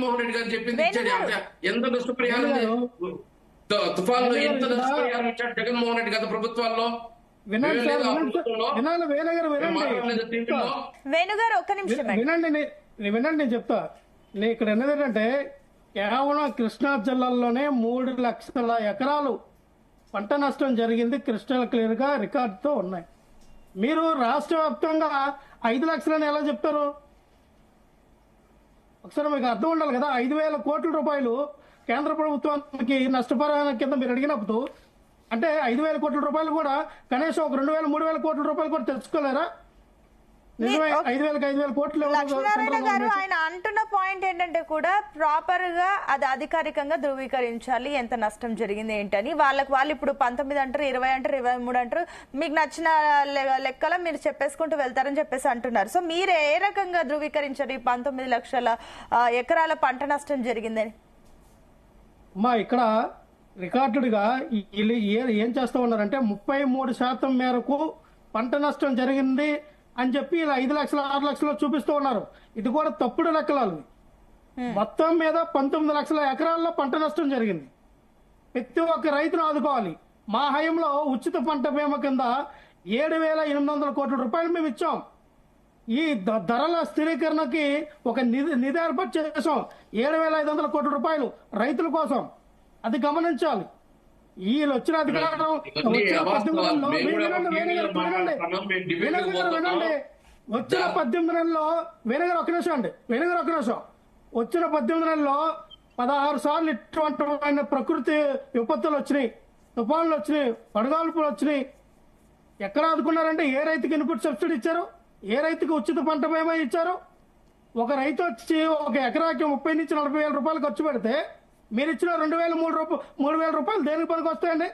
జగన్మోహన్ రెడ్డి గారు చెప్పింది ఇచ్చాడు. ఎంత నష్టపరిహారం వేణు తుఫాన్లో ఎంత గారు నష్టపరిహారం ఇచ్చాడు జగన్మోహన్ రెడ్డి గత ప్రభుత్వాల్లో? వినండి సార్, వినాలి వేణుగారు, వినండి. వేణుగారు ఒక్క నిమిషం వినండి నేను చెప్తా. నేను ఇక్కడ ఏంటంటే కేవలం కృష్ణా జిల్లాలోనే 3 లక్షల ఎకరాలు పంట నష్టం జరిగింది. క్రిస్టల్ క్లియర్ గా రికార్డుతో ఉన్నాయి. మీరు రాష్ట్ర వ్యాప్తంగా 5 లక్షలని ఎలా చెప్తారు? ఒకసారి మీకు అర్థం ఉండాలి కదా. 5,000 కోట్ల రూపాయలు కేంద్ర ప్రభుత్వానికి నష్టపరిహారం కింద మీరు అడిగినప్పుడు, అంటే 5,000 కోట్ల రూపాయలు కూడా కనీసం ఒక 2,000, 3,000 కోట్ల రూపాయలు కూడా తెచ్చుకోలేరా? నిజమే, 5,000 కోట్లు. లక్ష్మీనారాయణ గారు ఆయన అంటున్న పాయింట్ ఏంటంటే కూడా ప్రాపర్ గా అది అధికారికంగా ధృవీకరించాలి ఎంత నష్టం జరిగింది ఏంటని. వాళ్ళు ఇప్పుడు 19 అంటారు, 20 అంటారు, 23 అంటారు. మీకు నచ్చిన లెక్కల మీరు చెప్పేసుకుంటూ వెళ్తారని చెప్పేసి అంటున్నారు. సో మీరు ఏ రకంగా ధృవీకరించారు ఈ 19 లక్షల ఎకరాల పంట నష్టం జరిగిందని? మా ఇక్కడ రికార్డుగా ఏం చేస్తా ఉన్నారంటే 33% మేరకు పంట నష్టం జరిగింది అని చెప్పి ఇలా 5 లక్షలు 6 లక్షలు చూపిస్తూ ఉన్నారు. ఇది కూడా తప్పుడు లెక్కలు. మొత్తం మీద 19 లక్షల ఎకరాల్లో పంట నష్టం జరిగింది. ప్రతి ఒక్క రైతును ఆదుకోవాలి. మా హయంలో ఉచిత పంట బీమా కింద 7,800 కోట్ల రూపాయలు మేము ఇచ్చాం. ఈ ధరల స్థిరీకరణకి ఒక నిధి ఏర్పాటు చేసాం. 7,500 కోట్ల రూపాయలు రైతుల కోసం. అది గమనించాలి. వీళ్ళు వచ్చిన అధికారం వచ్చిన 18 నెలల్లో వచ్చిన 18 నెలల్లో వేణుగారు ఒక నిమిషం వచ్చిన 18 నెలల్లో 16 సార్లు ఇటువంటి ప్రకృతి విపత్తులు వచ్చినాయి, తుఫాన్లు వచ్చినాయి, వడగాల్పులు వచ్చినాయి. ఎక్కడ ఆదుకున్నారంటే ఏ రైతుకి ఇన్పుట్ సబ్సిడీ ఇచ్చారు? ఏ రైతుకి ఉచిత పంట బీమా ఇచ్చారు? ఒక రైతు వచ్చి ఒక ఎకరాకి 30 నుంచి 40 వేల రూపాయలు ఖర్చు పెడితే మీరు ఇచ్చిన 3,000 రూపాయలు దేనికి పనికి వస్తాయండి?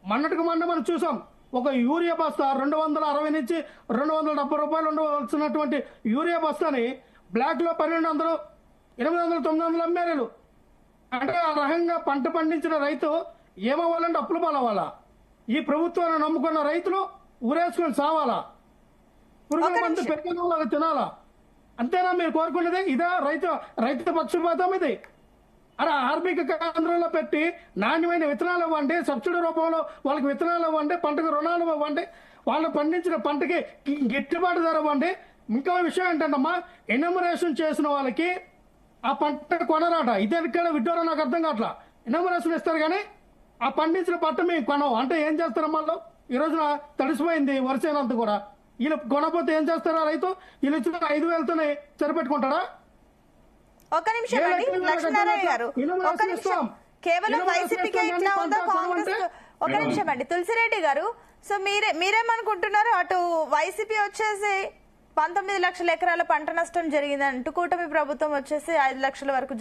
మొన్నటికి మనం చూసాం. ఒక యూరియా బస్తా 260 నుంచి 270 రూపాయలు ఉండవలసినటువంటి యూరియా బస్తాని బ్లాక్ లో 1,200, 800, 900 అమ్మారు. అంటే ఆ రకంగా పంట పండించిన రైతు ఏమవ్వాలంటే అప్పులు పాలవ్వాలా? ఈ ప్రభుత్వాన్ని నమ్ముకున్న రైతులు ఊరేసుకొని సావాలా? పురుగుల మందు పెరిగినలాగా తినాలా? అంతేనా మీరు కోరుకునేది? ఇదా రైతు పక్షపాతం ఇది? అలా ఆర్బిక కేంద్రంలో పెట్టి నాణ్యమైన విత్తనాలు ఇవ్వండి, సబ్సిడీ రూపంలో వాళ్ళకి విత్తనాలు ఇవ్వండి, పంటకు రుణాలు ఇవ్వండి, వాళ్ళు పండించిన పంటకి గిట్టుబాటు ధర ఇవ్వండి. ఇంకో విషయం ఏంటంటమ్మా, ఎన్యూమరేషన్ చేసిన వాళ్ళకి ఆ పంట కొనరాట. ఇదే విడ్డోరా నాకు అర్థం కావట్లా. ఎన్యూమరేషన్ ఇస్తారు కానీ ఆ పండించిన పంట మేము కొనం అంటే ఏం చేస్తారమ్మా? ఈ రోజున తడిసిపోయింది వరిసేనంత కూడా. వీళ్ళు కొనపోతే ఏం చేస్తారా రైతు? వీళ్ళు ఇచ్చిన 5,000తోనే సరిపెట్టుకుంటాడా? ఒక నిమిషం అండి లక్ష్మీనారాయణ గారు, ఒక నిమిషం. కేవలం వైసీపీకే ఇట్లా ఉందా కాంగ్రెస్? ఒక నిమిషం అండి తులసిరెడ్డి గారు. సో మీరేమనుకుంటున్నారు? అటు వైసీపీ వచ్చేసి 19 లక్షల ఎకరాల పంట నష్టం జరిగిందంటూ, కూటమి ప్రభుత్వం వచ్చేసి 5 లక్షల వరకు